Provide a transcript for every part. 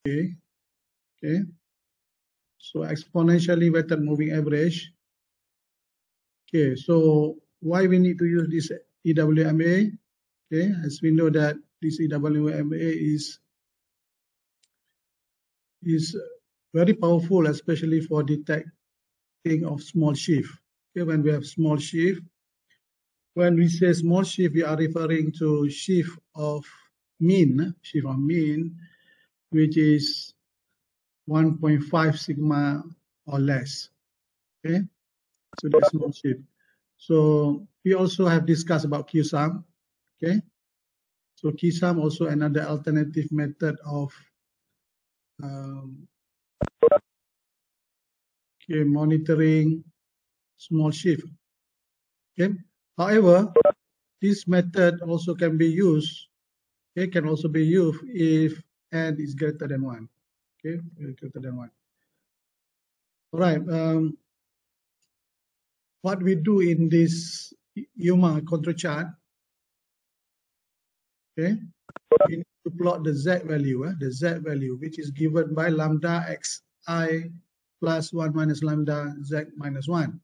Okay. So exponentially weighted moving average. Okay, so why we need to use this EWMA? Okay, as we know that this EWMA is very powerful, especially for detecting of small shift. Okay, when we have small shift, when we say small shift, we are referring to shift of mean, which is 1.5 sigma or less. Okay, so that's small shift. So we also have discussed about QSUM. Okay, so QSUM also another alternative method of monitoring small shift. Okay, however, this method also can be used. It can also be used if n is greater than 1. Okay, greater than 1. All right. What we do in this UMA control chart, okay, we need to plot the Z value, which is given by lambda xi plus 1 minus lambda z minus 1.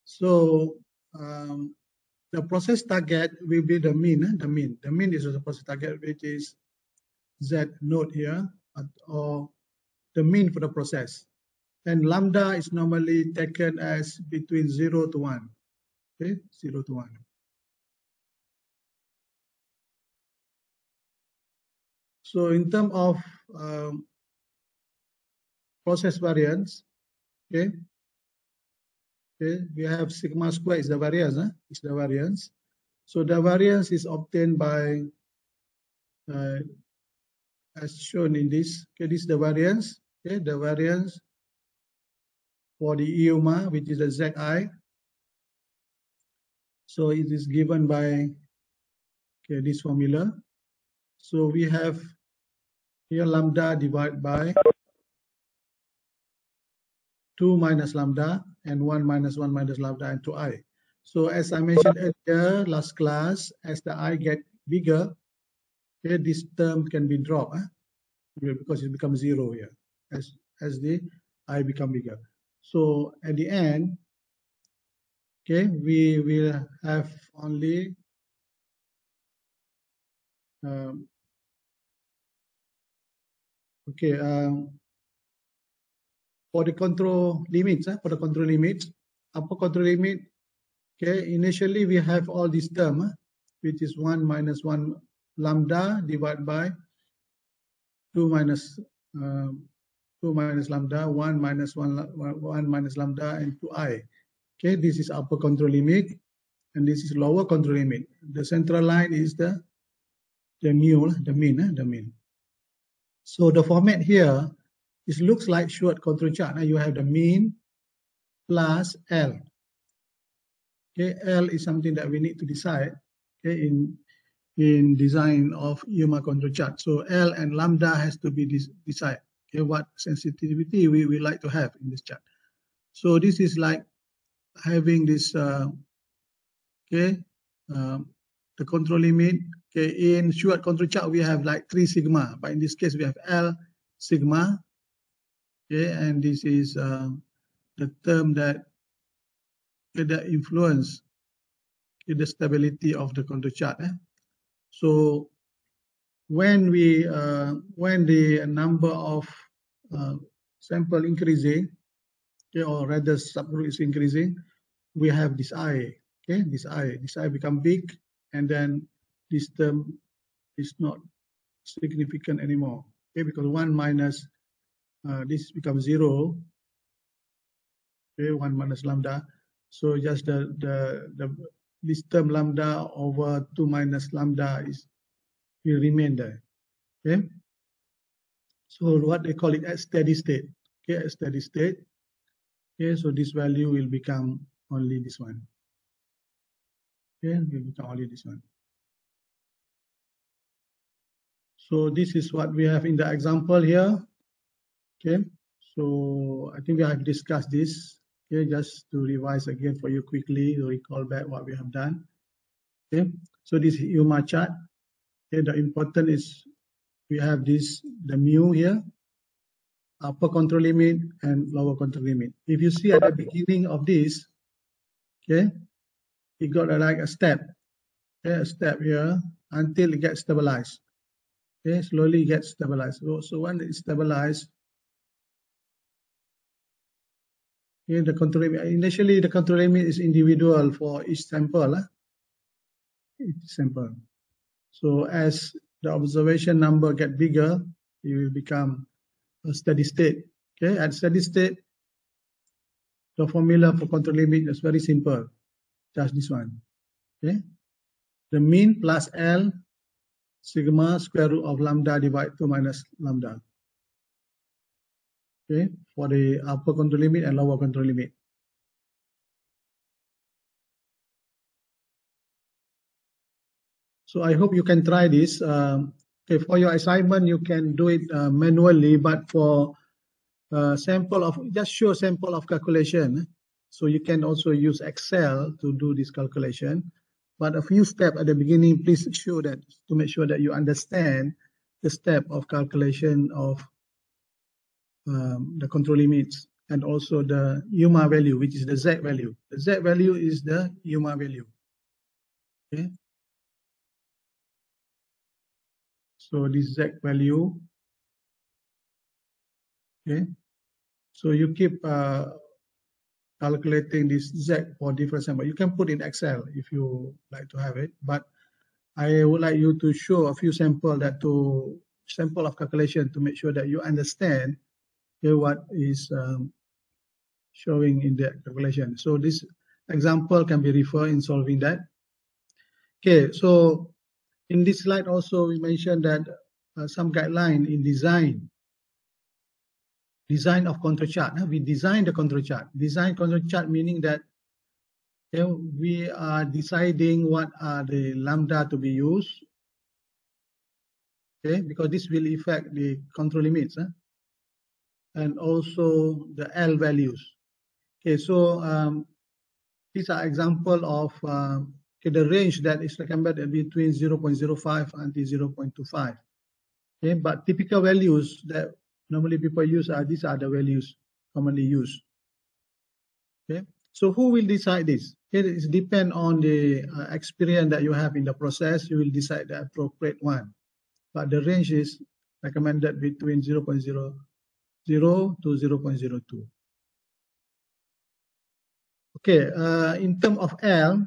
So the process target will be the mean. The mean is the process target, which is Z node here, or the mean for the process. And lambda is normally taken as between 0 to 1. Okay, 0 to 1. So in terms of process variance, okay, we have sigma square is the variance. It's the variance. So the variance is obtained by, as shown in this. Okay, this is the variance. Okay, the variance for the EUMA, which is the ZI. So it is given by this formula. So we have here lambda divided by 2 minus lambda and 1 minus 1 minus lambda and 2i. So as I mentioned earlier, last class, as the I get bigger, okay, this term can be dropped because it becomes 0 here as the I become bigger. So at the end, okay, we will have only for the control limits, upper control limit, okay, initially we have all this term, which is 1 minus 1 lambda divided by 2 minus lambda, 1 minus 1 minus lambda, and 2i. Okay, this is upper control limit, and this is lower control limit. The central line is the mean. So the format here, it looks like short control chart. Now you have the mean plus L. Okay, L is something that we need to decide, okay, in design of UMA control chart. So L and lambda has to be decided. Okay, what sensitivity we like to have in this chart. So this is like having this the control limit. Okay, in short control chart we have like 3 sigma, but in this case we have L sigma. Okay, and this is the term that influence the stability of the control chart. So when the number of sample increasing, okay, or rather subgroup is increasing, we have this I. Okay, this I become big, and then this term is not significant anymore. Okay, because 1 minus this becomes 0. Okay, 1 minus lambda. So just this term lambda over 2 minus lambda will remain there. Okay. So what they call it at steady state. Okay, at steady state. Okay, so this value will become only this one. Okay, will become only this one. So this is what we have in the example here. Okay, so I think we have discussed this. Okay, just to revise again for you quickly to recall back what we have done. Okay, so this is UMA chart. Okay, the important is we have this, the mu here, upper control limit and lower control limit. If you see at the beginning of this, okay, it got like a step, okay, a step here until it gets stabilized. Okay, slowly it gets stabilized. So when it's stabilized, okay, the control limit, initially the control limit is individual for each sample, each sample. So as the observation number get bigger, it will become a steady state. Okay, at steady state, the formula for control limit is very simple, just this one. Okay, the mean plus L sigma square root of lambda divided 2 minus lambda. Okay, for the upper control limit and lower control limit. So I hope you can try this. Okay, for your assignment, you can do it manually, but for sample of, just show sample of calculation. So you can also use Excel to do this calculation. But a few steps at the beginning, please show that, to make sure that you understand the step of calculation of the control limits and also the UMA value, which is the Z value. The Z value is the UMA value. Okay. So this Z value, okay. So you keep calculating this Z for different sample. You can put in Excel if you like to have it, but I would like you to show a few sample sample of calculation to make sure that you understand what is showing in the calculation. So this example can be referred in solving that. Okay, so in this slide also we mentioned that some guideline in design of control chart. We design the control chart. Design control chart meaning that we are deciding what are the lambda to be used. Okay, because this will affect the control limits and also the L values. Okay, so these are example of okay, the range that is recommended between 0.05 until 0.25. Okay, but typical values that normally people use are these are the values commonly used. Okay, so who will decide this? Okay, it depends on the experience that you have in the process. You will decide the appropriate one, but the range is recommended between 0.00 to 0.02. Okay, in terms of L,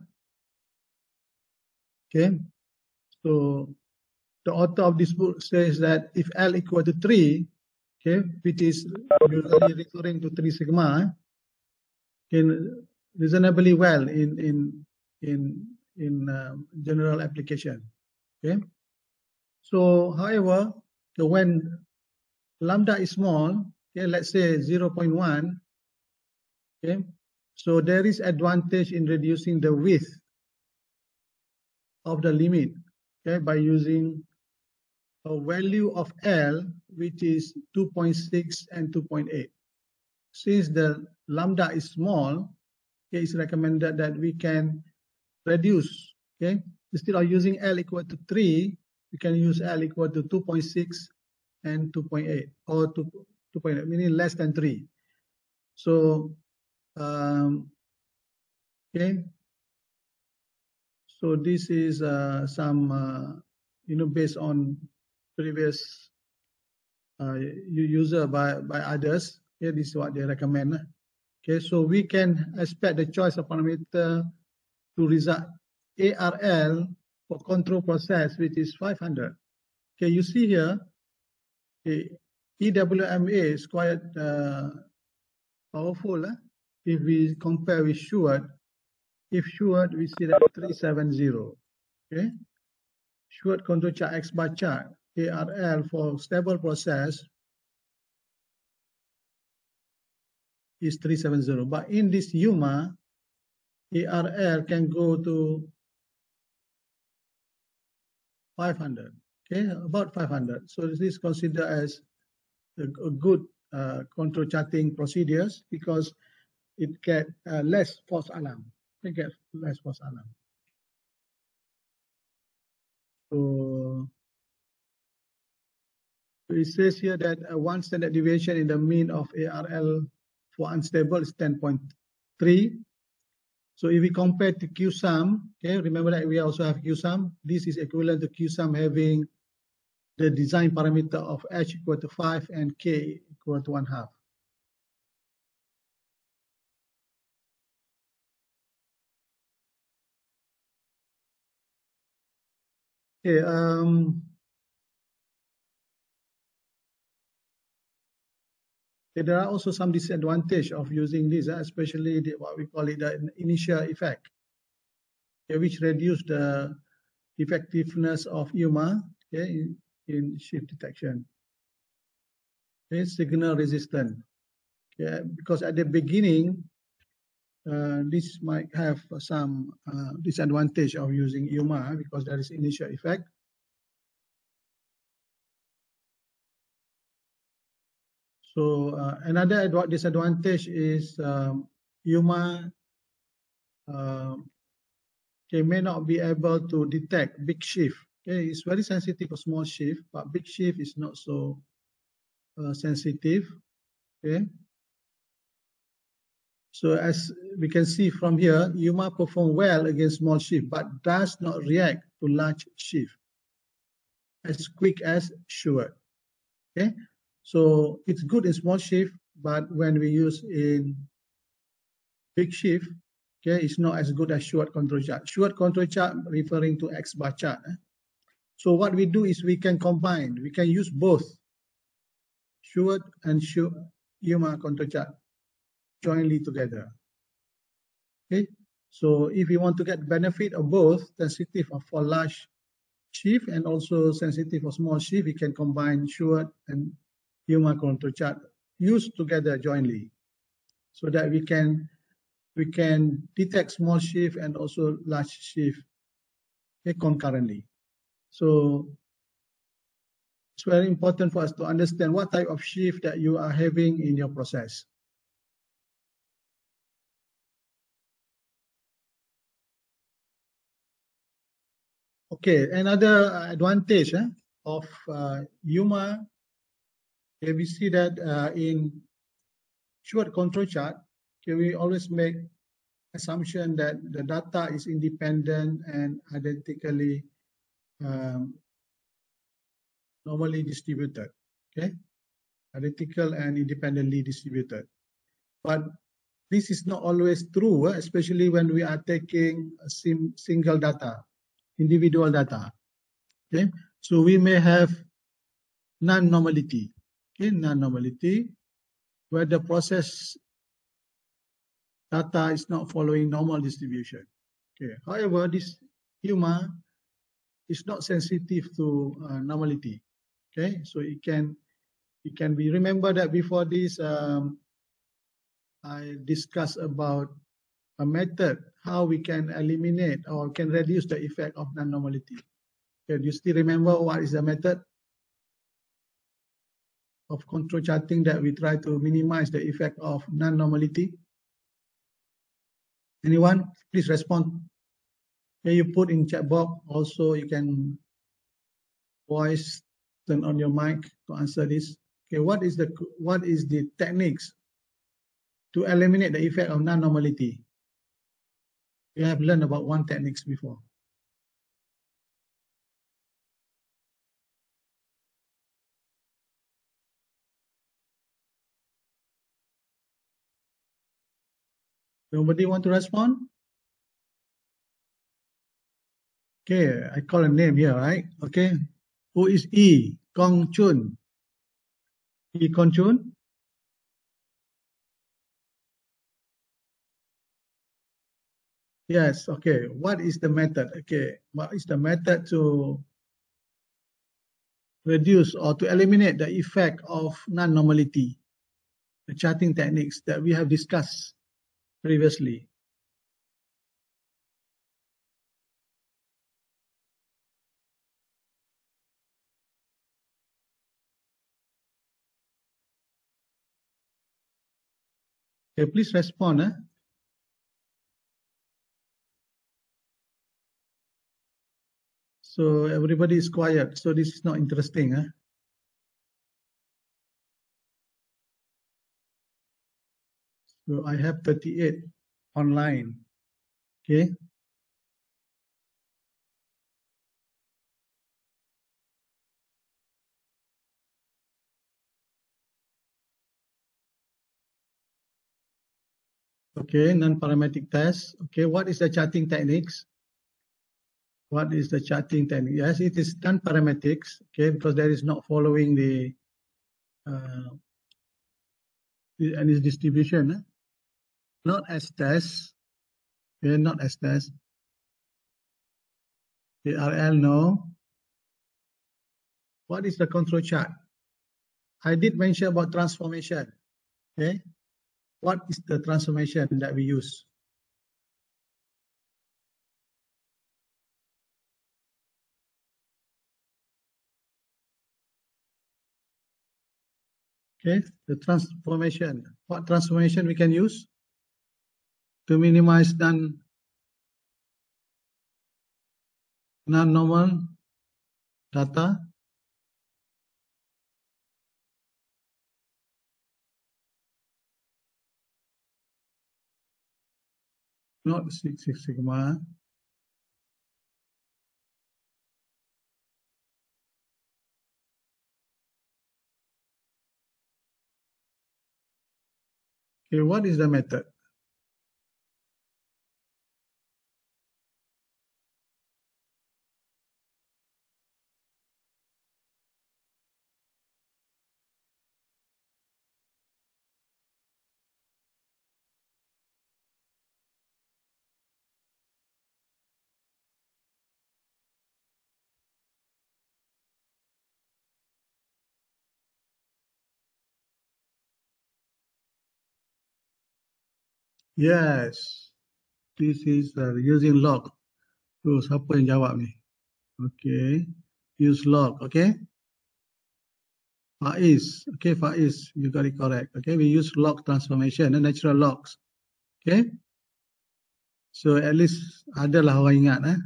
okay, so the author of this book says that if L equal to 3, okay, which is usually referring to 3 sigma, can reasonably well in general application. Okay, so however, when lambda is small, okay, let's say 0.1, okay, so there is advantage in reducing the width of the limit, okay, by using a value of L which is 2.6 and 2.8. Since the lambda is small, okay, it's recommended that we can reduce. Okay, instead of using L equal to 3, we can use L equal to 2.6 and 2.8 or 2.8, meaning less than 3. So okay, so this is some based on previous user by others. Okay, this is what they recommend. Okay, so we can expect the choice of parameter to result ARL for control process, which is 500. Okay, you see here, the EWMA is quite powerful. If we compare with Sheward, if Sheward, we see that 370. Okay, Sheward control chart X bar chart, ARL for stable process is 370. But in this UMA, ARL can go to 500. Okay, about 500. So this is considered as a good control charting procedures because it get less false alarm. It gets less false alarm. So It says here that one standard deviation in the mean of ARL for unstable is 10.3. So if we compare to Q sum, okay, remember that we also have Q sum. This is equivalent to Q sum having the design parameter of H equal to 5 and K equal to 1/2. Okay, there are also some disadvantage of using this, especially what we call it the initial effect, okay, which reduce the effectiveness of UMA, okay, in shift detection. Okay, signal resistant, okay, because at the beginning, this might have some disadvantage of using UMA because there is initial effect. So another disadvantage is UMA may not be able to detect big shift. Okay, it's very sensitive for small shift, but big shift is not so sensitive. Okay, so as we can see from here, UMA perform well against small shift, but does not react to large shift as quick as Shuart. Okay, so it's good in small shift, but when we use in big shift, okay, it's not as good as Shuart control chart. Shuart control chart referring to X bar chart. So what we do is we can combine, we can use both Shuart and UMA control chart jointly together. Okay, so if you want to get benefit of both, sensitive for large shift and also sensitive for small shift, we can combine Shuart and UMA control chart used together jointly, so that we can detect small shift and also large shift, okay, concurrently. So it's very important for us to understand what type of shift that you are having in your process. Okay, another advantage of UMA, okay, we see that in Shuart control chart, okay, we always make assumption that the data is independent and identically normally distributed, okay, identical and independently distributed. But this is not always true, especially when we are taking a single data, individual data. Okay, so we may have non-normality. Okay, non-normality where the process data is not following normal distribution. Okay, however, this UMA is not sensitive to normality. Okay, so it can be remember that before this I discussed about a method how we can eliminate or can reduce the effect of non-normality. Okay, do you still remember what is the method of control charting that we try to minimize the effect of non-normality? Anyone? Please respond. Okay, you put in chat box. Also, you can voice, turn on your mic to answer this. Okay, what is the techniques to eliminate the effect of non-normality? We have learned about one techniques before. Nobody want to respond? Okay, I call a name here, right? Okay, who is E? Kong Chun. E. Kong Chun? Yes, okay. What is the method? Okay, what is the method to reduce or to eliminate the effect of non-normality? The charting techniques that we have discussed previously. Okay, please respond. So everybody is quiet. So this is not interesting. So I have 38 online. Okay. Okay, non-parametric test. Okay, what is the charting techniques? What is the charting technique? Yes, it is non-parametrics. Okay, because there is not following the and its distribution. Not as test. Okay, not as test. ARL, no. What is the control chart? I did mention about transformation. Okay, what is the transformation that we use? Okay, the transformation. What transformation we can use to minimize non-normal data? Not Six Sigma. Okay, what is the method? Yes, this is using log. So, siapa yang jawab ni? Okay, use log. Okay, Faiz. Okay, Faiz, you got it correct. Okay, we use log transformation and natural logs. Okay, so at least adalah orang ingat.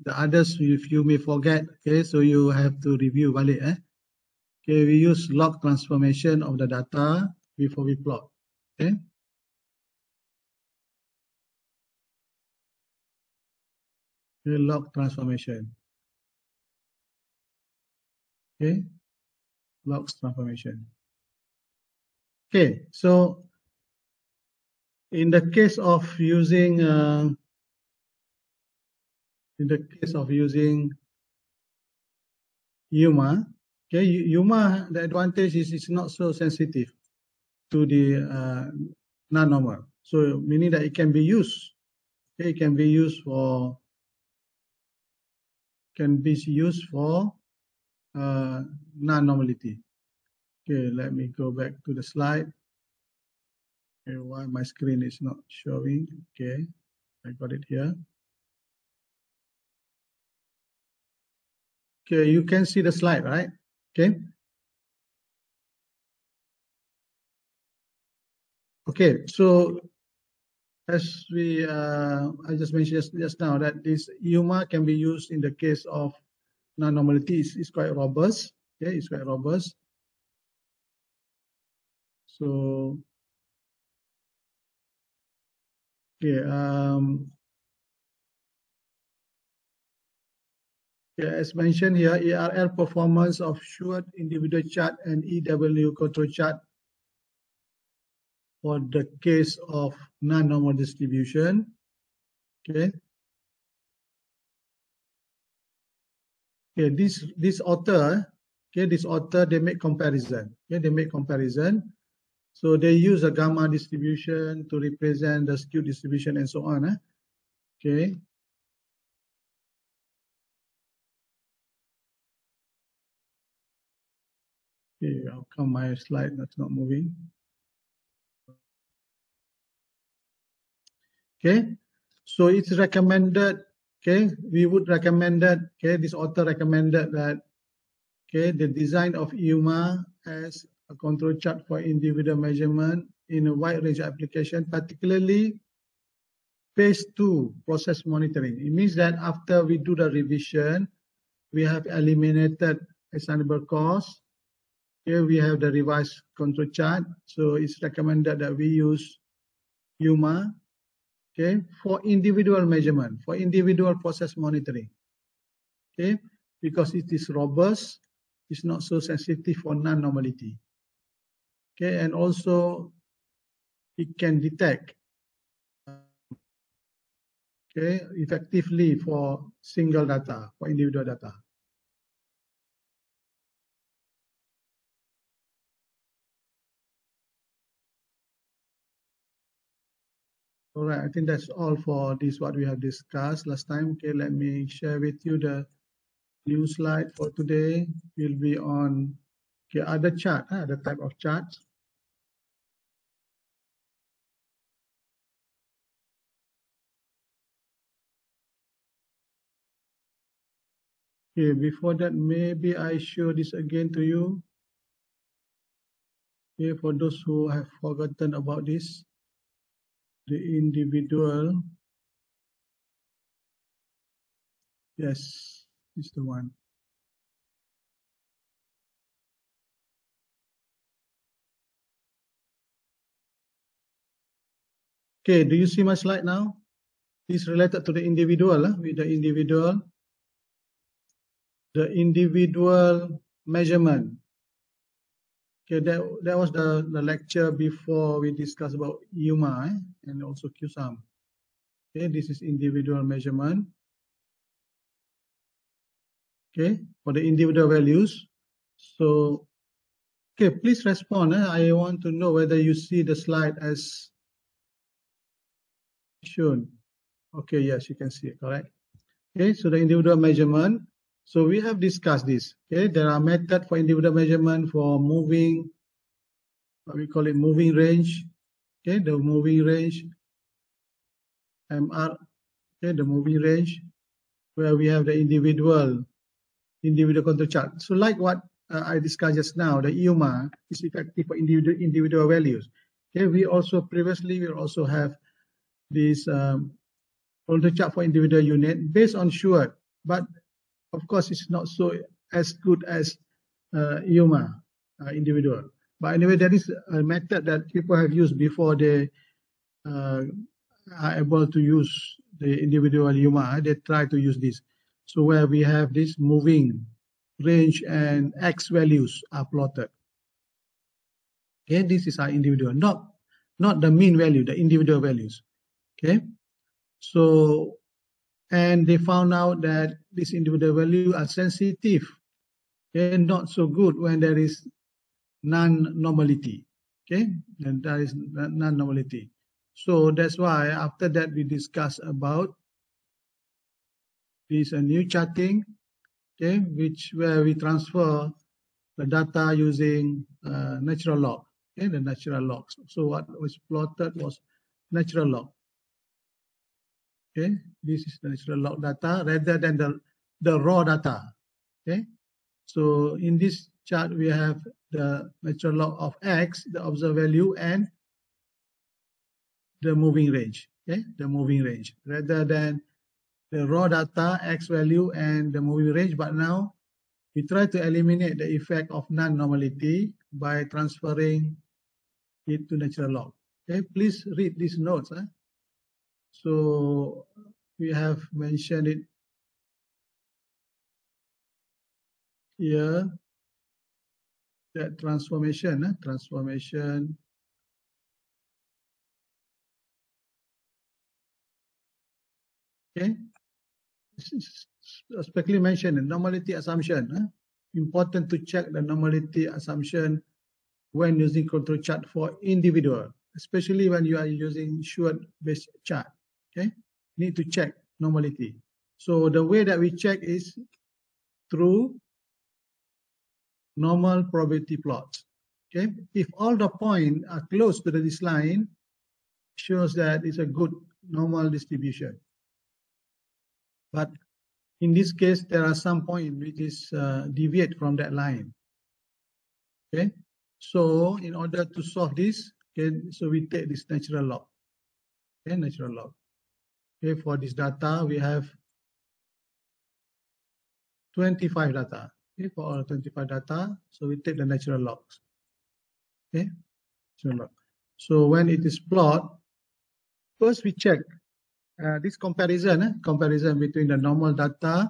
The others, if you may forget, okay, so you have to review balik. Okay, we use log transformation of the data before we plot. Okay. Log transformation. Okay, log transformation. Okay, so in the case of using UMA, okay, UMA, the advantage is it's not so sensitive to the non-normal. So meaning that it can be used. Okay, it can be used for non-normality. Okay, let me go back to the slide. Okay, why my screen is not showing? Okay, I got it here. Okay, you can see the slide, right? Okay. Okay, so as I just mentioned just now that this UMA can be used in the case of non-normality. It's quite robust. Okay, it's quite robust. So, okay, as mentioned here, ARL performance of short individual chart and EW control chart for the case of non-normal distribution. Okay. Okay, this author, okay, this author, they make comparison. Okay, they make comparison. So they use a gamma distribution to represent the skew distribution and so on. Okay. Okay, how come my slide that's not moving? Okay, so it's recommended. Okay, we would recommend that. Okay, this author recommended that. Okay, the design of UMA as a control chart for individual measurement in a wide range of application, particularly phase 2 process monitoring. It means that after we do the revision, we have eliminated assignable costs. Here we have the revised control chart. So it's recommended that we use UMA, okay, for individual measurement, for individual process monitoring, okay, because it is robust, it's not so sensitive for non-normality, okay, and also it can detect, okay, effectively for single data, for individual data. All right, I think that's all for this, what we have discussed last time. Okay, let me share with you the new slide for today. Will be on okay, other chart, the type of charts. Okay, before that, maybe I show this again to you. Okay, for those who have forgotten about this, the individual, yes, is the one. Okay, do you see my slide now? This is related to the individual, with the individual measurement. Okay, that was the lecture before we discussed about UMA and also QSAM. Okay, this is individual measurement. Okay, for the individual values. So, okay, please respond. I want to know whether you see the slide as shown. Okay, yes, you can see it, correct. Okay, so the individual measurement. So we have discussed this. Okay, there are methods for individual measurement for moving, what we call it moving range. Okay, the moving range, MR, okay, the moving range, where we have the individual control chart. So like what I discussed just now, the UMA is effective for individual values. Okay, we also previously we also have this control chart for individual unit based on Schuart, but of course it's not so as good as UMA individual. But anyway, that is a method that people have used before they are able to use the individual UMA. They try to use this. So where we have this moving range and X values are plotted. Okay, this is our individual, not the mean value, the individual values. Okay, so and they found out that these individual values are sensitive and not so good when there is non-normality. Okay, and there is non-normality. So that's why after that we discuss about this new charting, okay, where we transfer the data using natural log, okay, the natural logs. So what was plotted was natural log. Okay, this is the natural log data rather than the raw data. Okay, so in this chart we have the natural log of X, the observed value, and the moving range. Okay, the moving range rather than the raw data, X value, and the moving range. But now we try to eliminate the effect of non-normality by transferring it to natural log. Okay, please read these notes. So we have mentioned it here, that transformation, okay, especially mentioned the normality assumption. Important to check the normality assumption when using control chart for individual, especially when you are using Schuart-based chart. Okay, need to check normality. So the way that we check is through normal probability plots. Okay, if all the points are close to this line, shows that it's a good normal distribution. But in this case, there are some points which is deviate from that line. Okay, so in order to solve this, okay, so we take this natural log. Okay, natural log. Okay, for this data we have 25 data. Okay, for all 25 data, so we take the natural logs. Okay, natural log. So when it is plot, first we check this comparison between the normal data,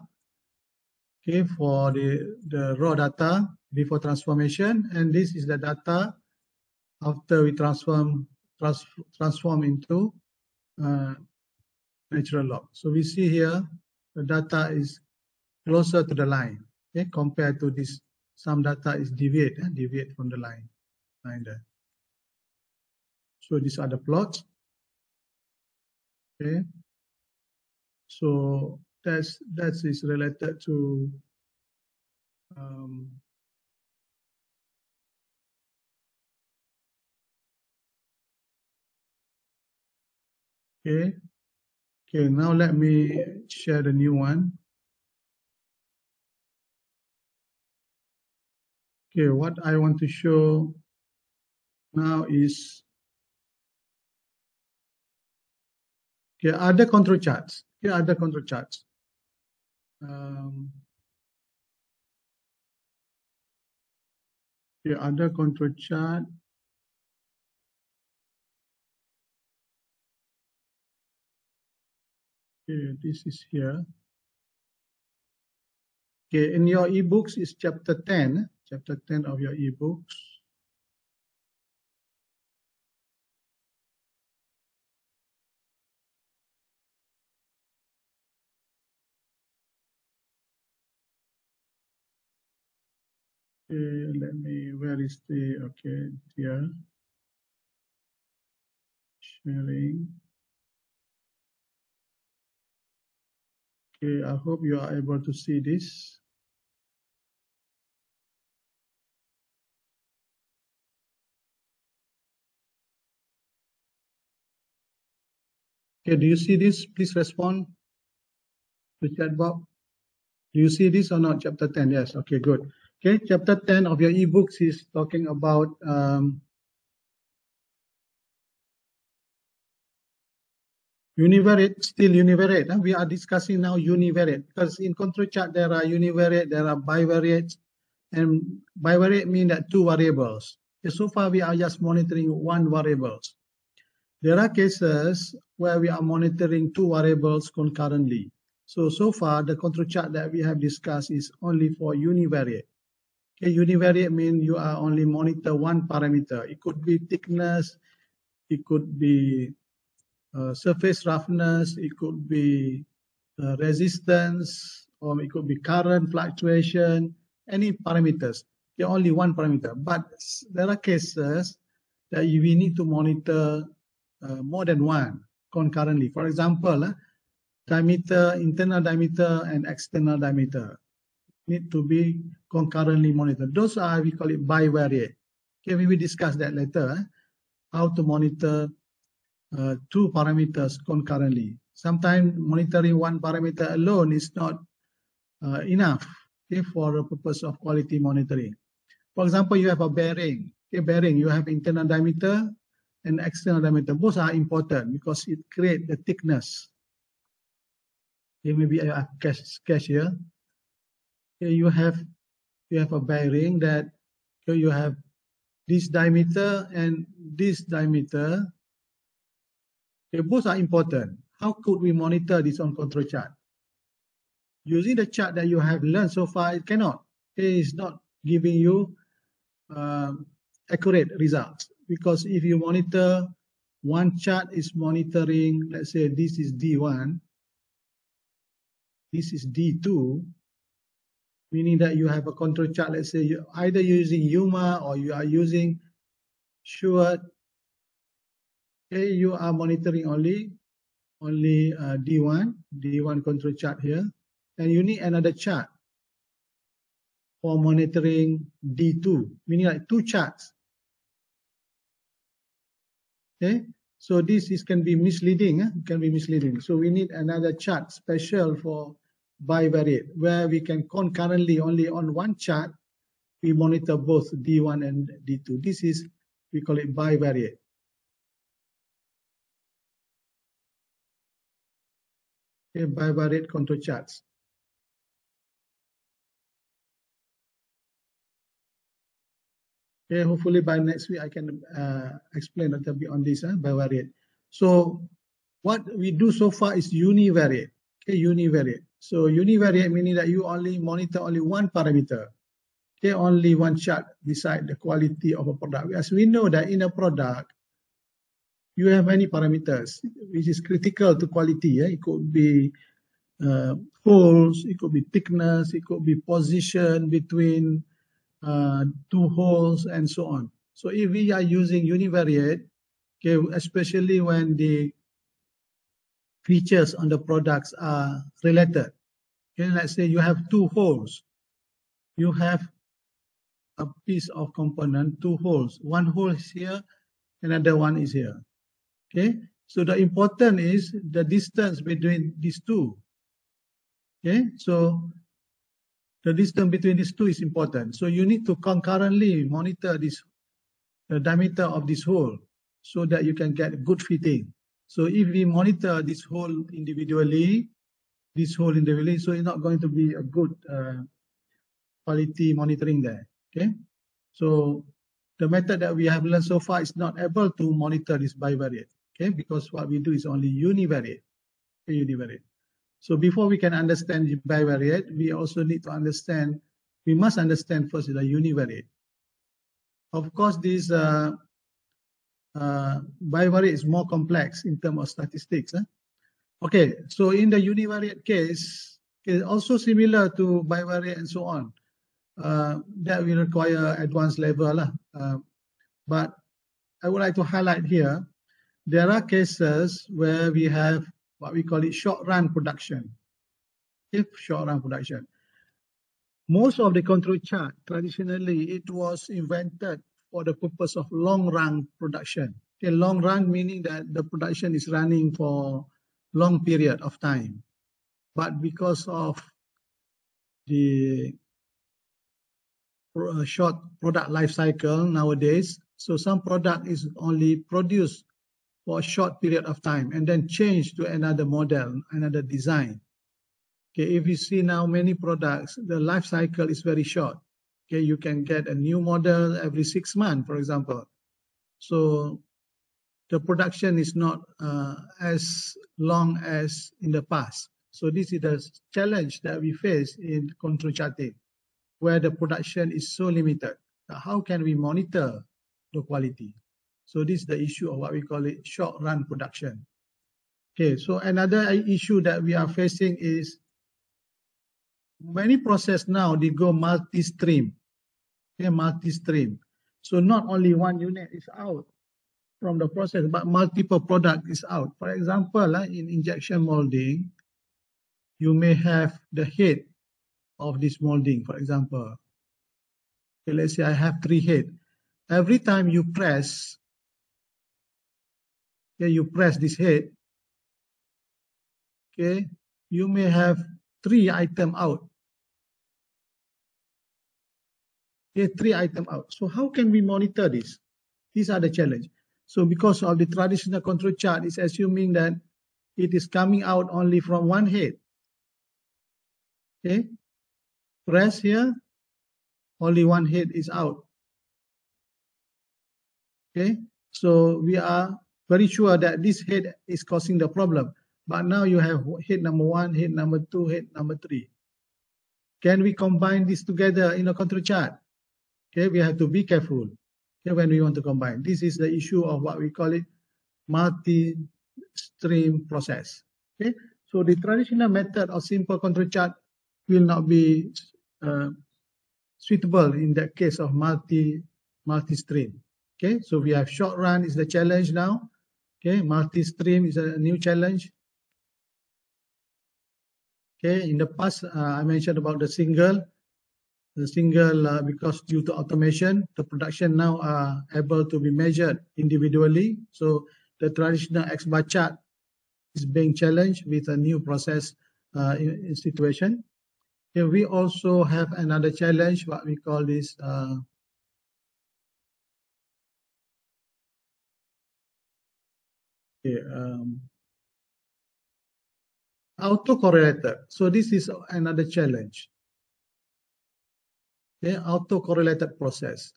okay, for the raw data before transformation, and this is the data after we transform into natural log. So we see here the data is closer to the line, okay, compared to this. Some data is deviate from the line there. So these are the plots. Okay. So that is related to okay. Okay, now let me share the new one. Okay, what I want to show now is okay, other control charts. Okay, other control charts. Okay, other control chart. Okay, this is here. Okay, in your ebooks is chapter 10 of your ebooks. Okay, let me, where is the, okay, here, sharing. Okay, I hope you are able to see this. Okay, do you see this? Please respond to chat box. Do you see this or not? Chapter 10, yes, okay, good. Okay, chapter 10 of your ebooks is talking about univariate, still univariate. We are discussing now univariate because in control chart there are univariate, there are bivariates, and bivariate mean that two variables. Okay, so far we are just monitoring one variable. There are cases where we are monitoring two variables concurrently. So far the control chart that we have discussed is only for univariate. Okay, univariate means you are only monitor one parameter. It could be thickness, it could be surface roughness, it could be resistance, or it could be current fluctuation, any parameters. Okay, only one parameter. But there are cases that we need to monitor more than one concurrently. For example, diameter, internal diameter, and external diameter need to be concurrently monitored. Those are, we call it bivariate. Okay, we will discuss that later, how to monitor two parameters concurrently. Sometimes monitoring one parameter alone is not enough, okay, for the purpose of quality monitoring. For example, you have a bearing. Okay, bearing, you have internal diameter and external diameter. Both are important because it creates the thickness. Okay, maybe I have sketch here. Okay, you have a bearing that, okay, you have this diameter and this diameter. Okay, both are important. How could we monitor this on control chart? Using the chart that you have learned so far, it cannot. It is not giving you accurate results, because if you monitor one chart is monitoring, let's say this is D1, this is D2, meaning that you have a control chart, let's say you're either using UMA or you are using Shuart. Okay, you are monitoring only D1 control chart here, and you need another chart for monitoring D2, meaning like two charts. Okay, so this can be misleading. Can be misleading. So we need another chart special for bivariate, where we can concurrently only on one chart we monitor both D1 and D2. This is, we call it bivariate. Okay, bivariate control charts. Okay, hopefully by next week I can explain a little bit on this bivariate. So What we do so far is univariate. Okay, univariate. So univariate meaning that you only monitor only one parameter. Okay, only one chart decide the quality of a product. As we know that in a product, you have many parameters, which is critical to quality. It could be holes, it could be thickness, it could be position between two holes, and so on. So if we are using univariate, okay, especially when the features on the products are related. Okay, let's say you have two holes. You have a piece of component, two holes. One hole is here, another one is here. Okay, so the important is the distance between these two. Okay, so the distance between these two is important. So you need to concurrently monitor this, the diameter of this hole, so that you can get good fitting. So if we monitor this hole individually, so it's not going to be a good quality monitoring there. Okay, so the method that we have learned so far is not able to monitor this bivariate. Okay, because what we do is only univariate. Okay, univariate. So before we can understand the bivariate, we also need to understand. We must understand first the univariate. Of course, this bivariate is more complex in terms of statistics. Okay, so in the univariate case, it's also similar to bivariate and so on. That will require advanced level. But I would like to highlight here, there are cases where we have what we call it short run production. If short run production. Most of the control chart, traditionally, it was invented for the purpose of long run production. Okay, long run meaning that the production is running for long period of time. But because of the short product life cycle nowadays, so some product is only produced for a short period of time and then changed to another model, another design. Okay, if you see now many products, the life cycle is very short. Okay, you can get a new model every 6 months, for example. So the production is not as long as in the past. So this is the challenge that we face in control charting, where the production is so limited. How can we monitor the quality? So this is the issue of what we call it short run production. Okay, so another issue that we are facing is many process now, they go multi-stream. Okay, multi-stream. So not only one unit is out from the process, but multiple product is out. For example, in injection molding, you may have the head of this molding, for example. Okay, let's say I have 3 heads. Every time you press, okay, you press this head, okay, you may have 3 items out. Okay, 3 items out. So how can we monitor this? These are the challenge. So because of the traditional control chart, it's assuming that it is coming out only from one head. Okay, press here, only one head is out. Okay, so we are very sure that this head is causing the problem. But now you have head number 1, head number 2, head number 3. Can we combine this together in a control chart? Okay, we have to be careful, okay, when we want to combine. This is the issue of what we call it multi-stream process. Okay, so the traditional method of simple control chart will not be suitable in that case of multi-stream. Okay, so we have short run is the challenge now. Okay, multi-stream is a new challenge. Okay, in the past, I mentioned about the single, because due to automation, the production now are able to be measured individually. So the traditional X-bar chart is being challenged with a new process in situation. Okay, we also have another challenge, what we call this autocorrelator. So this is another challenge. Okay, autocorrelated process.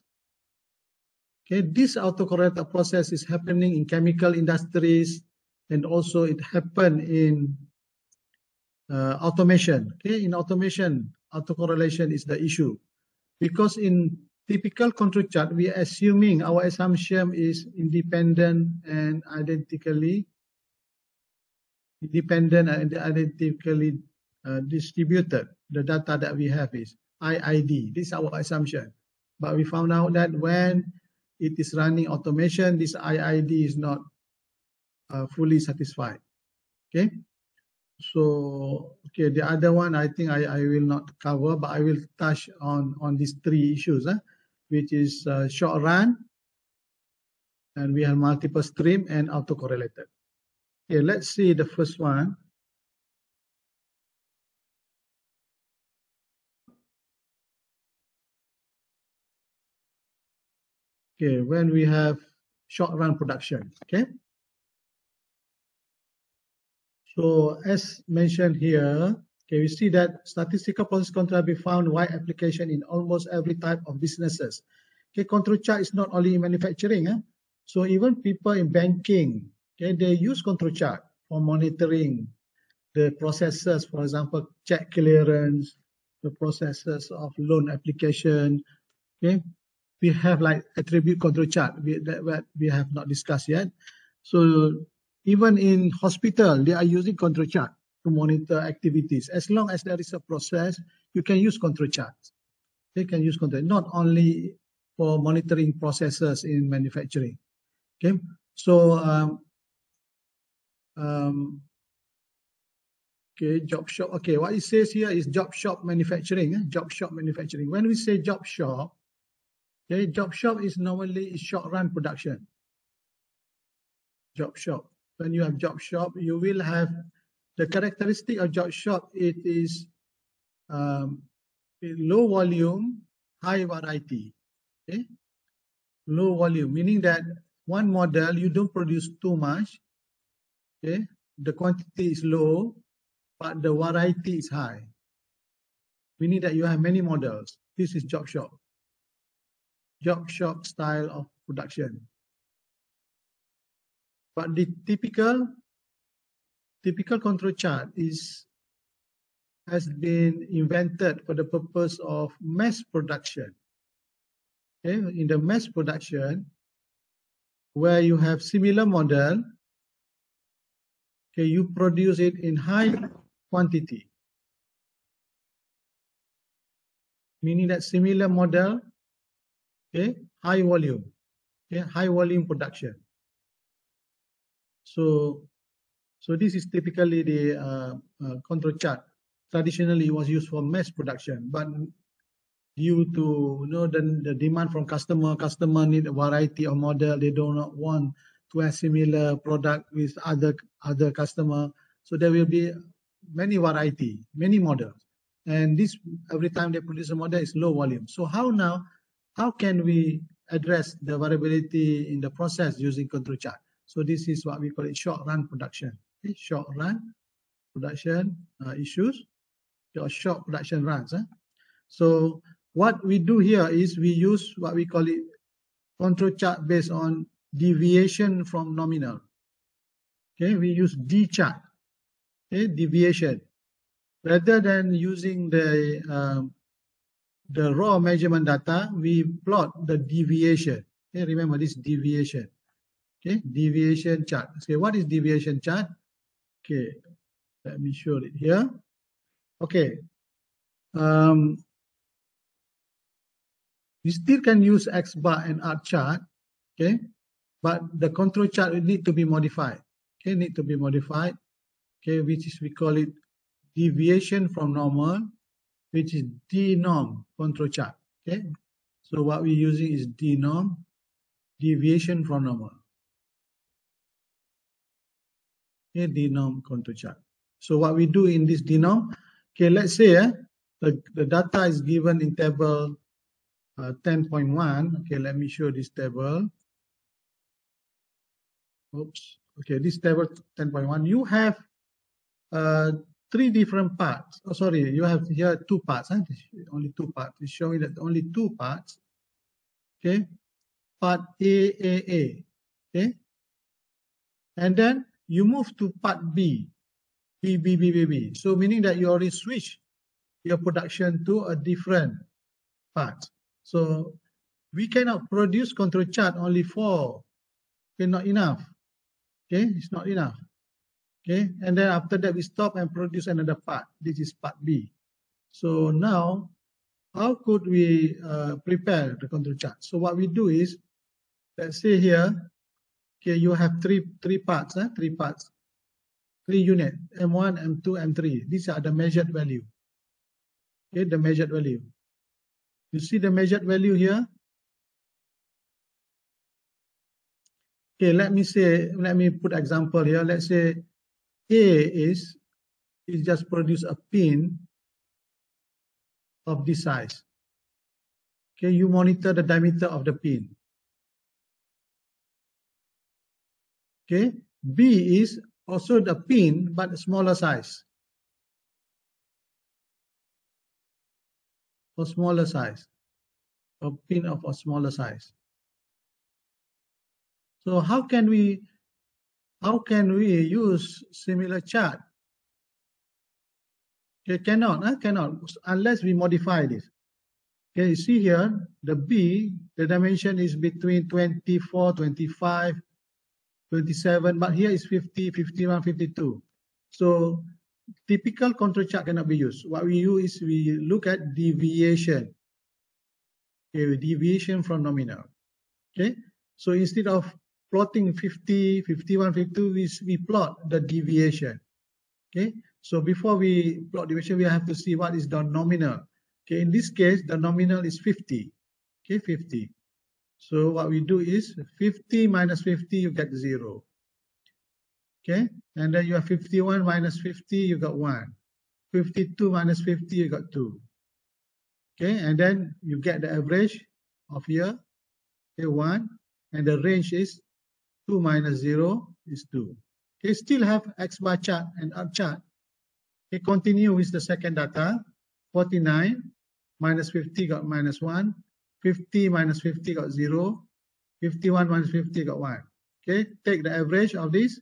Okay, this autocorrelated process is happening in chemical industries and also it happened in automation. Okay, in automation, autocorrelation is the issue, because in typical control chart, we are assuming our assumption is independent and identically distributed. The data that we have is IID. This is our assumption. But we found out that when it is running automation, this IID is not fully satisfied. Okay. So, okay, the other one I think I will not cover, but I will touch on these three issues, which is short run, and we have multiple stream and autocorrelated. Okay, let's see the first one. Okay, when we have short run production, okay. So as mentioned here, okay, we see that statistical process control be found wide application in almost every type of businesses. Okay, control chart is not only in manufacturing. So even people in banking, okay, they use control chart for monitoring the processes, for example, check clearance, the processes of loan application. Okay, we have like attribute control chart that we have not discussed yet. So even in hospital, they are using control chart to monitor activities. As long as there is a process, you can use control charts. They can use control, not only for monitoring processes in manufacturing. Okay, so okay, job shop. Okay, what it says here is job shop manufacturing. Job shop manufacturing. When we say job shop, okay, job shop is normally short run production. Job shop. When you have job shop, you will have the characteristic of job shop. It is low volume, high variety. Okay, low volume meaning that one model you don't produce too much. Okay, the quantity is low, but the variety is high. Meaning that you have many models. This is job shop. Job shop style of production. But the typical control chart has been invented for the purpose of mass production. Okay, in the mass production, where you have similar model, okay, you produce it in high quantity, meaning that similar model, okay, high volume, okay, high volume production. So this is typically the control chart. Traditionally, it was used for mass production, but due to the demand from customer need a variety of model. They do not want to have similar product with other customer. So there will be many variety, many models, and this every time they produce a model is low volume. So how can we address the variability in the process using control chart? So this is what we call it short run production. Okay? Short run production issues, or short production runs. So what we do here is we use what we call it control chart based on deviation from nominal. Okay, we use D chart, okay, deviation, rather than using the raw measurement data. We plot the deviation. Okay, remember this deviation. Okay, deviation chart. Okay, what is deviation chart? Okay, let me show it here. Okay. We still can use X bar and R chart, okay, but the control chart will need to be modified. Okay, need to be modified. Okay, which is we call it deviation from normal, which is D-norm control chart. Okay, so what we're using is D-norm, deviation from normal. Okay, D-norm control chart. So what we do in this D-norm, okay, let's say the data is given in table 10.1. Okay, let me show this table. Oops. Okay, this table 10.1. You have three different parts. Oh, sorry, you have here two parts. Only two parts. It's showing that only two parts. Okay, part A. Okay, and then you move to part B, B. So meaning that you already switch your production to a different part. So we cannot produce control chart only 4. Okay, not enough. Okay, it's not enough. Okay, and then after that we stop and produce another part. This is part B. So now, how could we prepare the control chart? So what we do is, let's say here, okay, you have three parts, 3 units, M1, M2, M3. These are the measured value. Okay, the measured value. You see the measured value here? Okay, let me put example here. Let's say A is just produce a pin of this size. Okay, you monitor the diameter of the pin. Okay, B is also the pin but smaller size. For smaller size, a pin of a smaller size. So how can we use similar chart? Okay, cannot unless we modify this. Okay, you see here the B, the dimension is between 24, 25, 27, but here is 50, 51, 52. So typical control chart cannot be used. What we use is we look at deviation. Okay, deviation from nominal. Okay, so instead of plotting 50, 51, 52, we plot the deviation. Okay, so before we plot deviation, we have to see what is the nominal. Okay, in this case, the nominal is 50. Okay, 50. So what we do is 50 minus 50, you get 0. Okay, and then you have 51 minus 50, you got 1. 52 minus 50, you got 2. Okay, and then you get the average of here, okay, 1, and the range is 2 minus 0 is 2. Okay, still have X bar chart and up chart. Okay, continue with the second data. 49 minus 50 got minus 1. 50 minus 50 got 0. 51 minus 50 got 1. Okay, take the average of this.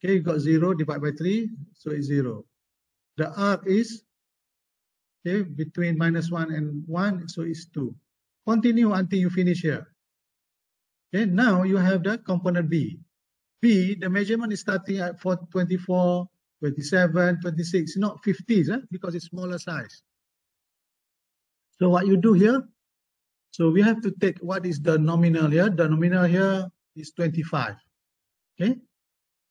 Okay, you got 0 divided by 3, so it's 0. The arc is, okay, between minus 1 and 1, so it's 2. Continue until you finish here. Okay, now you have the component B. B, the measurement is starting at 24, 27, 26, not 50s, because it's smaller size. So what you do here, so we have to take what is the nominal here. The nominal here is 25. Okay,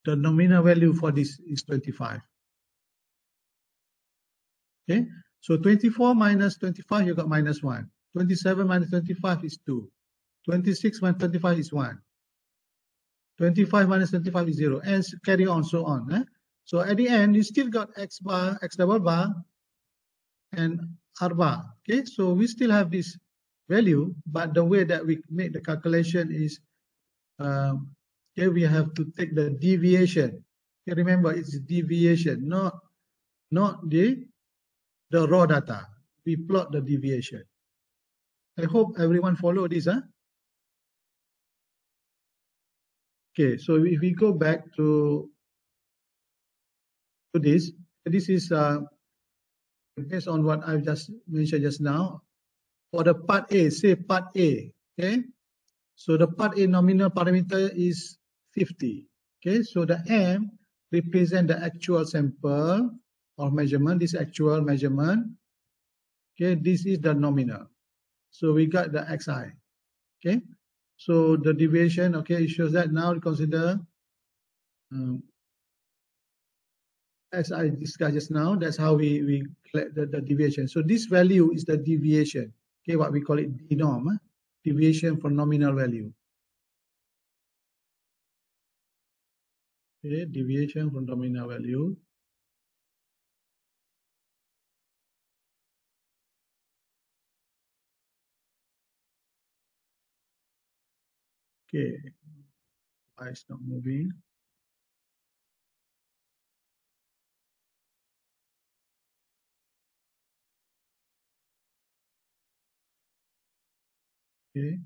the nominal value for this is 25. Okay, so 24 minus 25, you got minus 1. 27 minus 25 is 2. 26 minus 25 is 1. 25 minus 25 is 0, and carry on, so on. So at the end, you still got X bar, X double bar, and R bar. Okay, so we still have this value, but the way that we make the calculation is, okay, we have to take the deviation. Okay, remember, it's deviation, not the raw data. We plot the deviation. I hope everyone follow this. Okay, so if we go back to this is based on what I've just mentioned just now. For the part A, say part A, okay? So the part A nominal parameter is 50, okay? So the M represent the actual sample or measurement, this actual measurement, okay? This is the nominal. So we got the XI, okay? So the deviation, okay, it shows that now consider, as I discussed just now, that's how we collect the deviation. So this value is the deviation, okay, what we call it denorm, deviation from nominal value. Okay, deviation from nominal value. Okay, why it's not moving? Okay.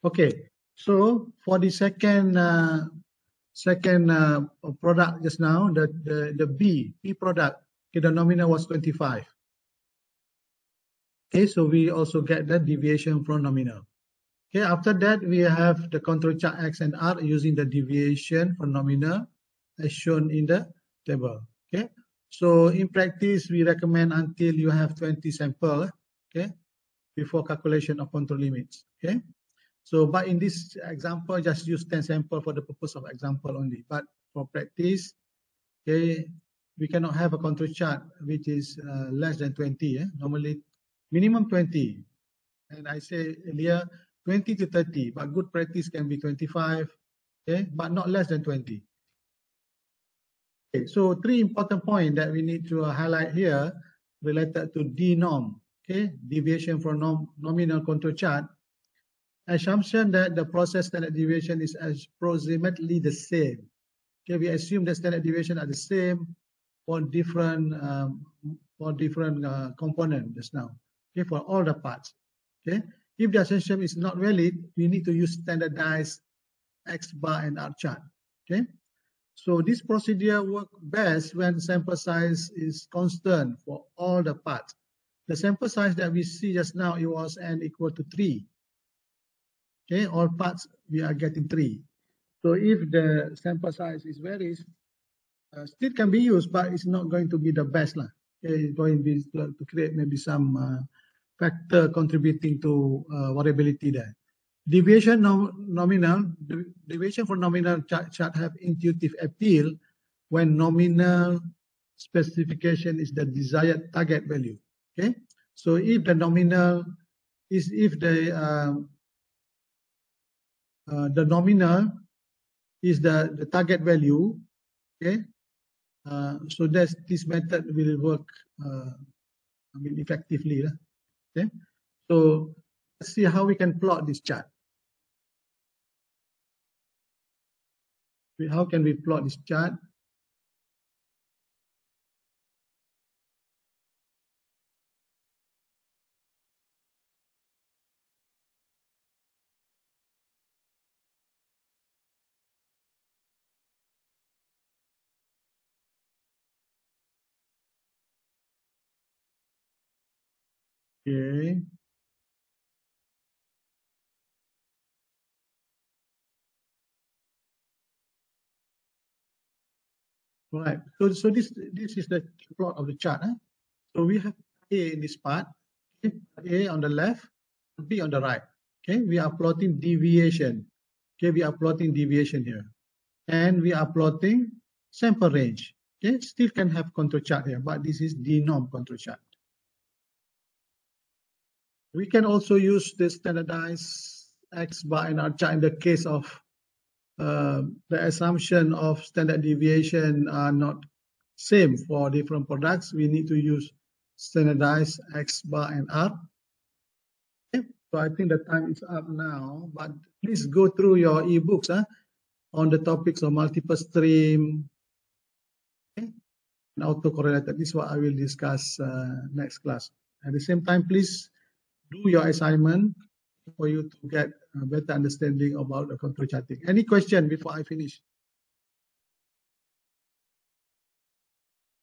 Okay, so for the second second product just now, the B product, okay, the nominal was 25. Okay, so we also get the deviation from nominal. Okay, after that we have the control chart X and R using the deviation from nominal as shown in the table. Okay, so in practice we recommend until you have 20 sample, okay, before calculation of control limits. Okay, so but in this example just use 10 sample for the purpose of example only, but for practice, okay, we cannot have a control chart which is less than 20. Normally minimum 20, and I say earlier 20 to 30, but good practice can be 25, okay, but not less than 20. Okay, so three important points that we need to highlight here related to D norm, okay, deviation from nominal control chart. Assumption that the process standard deviation is approximately the same. Okay, we assume the standard deviation are the same for different component just now. Okay, for all the parts. Okay, if the assumption is not valid, we need to use standardized X bar and R chart. Okay, so this procedure works best when sample size is constant for all the parts. The sample size that we see just now, it was n equal to 3. Okay, all parts we are getting 3. So if the sample size is varies, still can be used, but it's not going to be the best lah. Okay, it's going to be to create maybe some factor contributing to variability there. Deviation nominal, deviation for nominal chart have intuitive appeal when nominal specification is the desired target value. Okay, so if the nominal is the nominal is the target value, okay, so that this method will work effectively. Okay, so let's see how we can plot this chart. How can we plot this chart? Okay. Right. So this is the plot of the chart. So we have A in this part, okay, A on the left, B on the right. Okay, we are plotting deviation. Okay, we are plotting deviation here, and we are plotting sample range. Okay, still can have control chart here, but this is the norm control chart. We can also use the standardized X bar and R chart in the case of the assumption of standard deviation are not same for different products. We need to use standardized X bar and R. Okay. So I think the time is up now, but please go through your ebooks on the topics of multiple stream, okay, and autocorrelated. This is what I will discuss next class. At the same time, please do your assignment for you to get a better understanding about the control charting. Any question before I finish?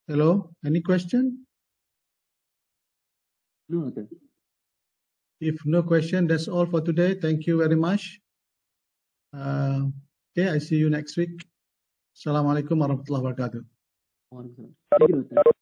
Hello, any question? No, okay. If no question, that's all for today. Thank you very much. Okay, I see you next week. Assalamualaikum warahmatullahi wabarakatuh. Thank you, Dr.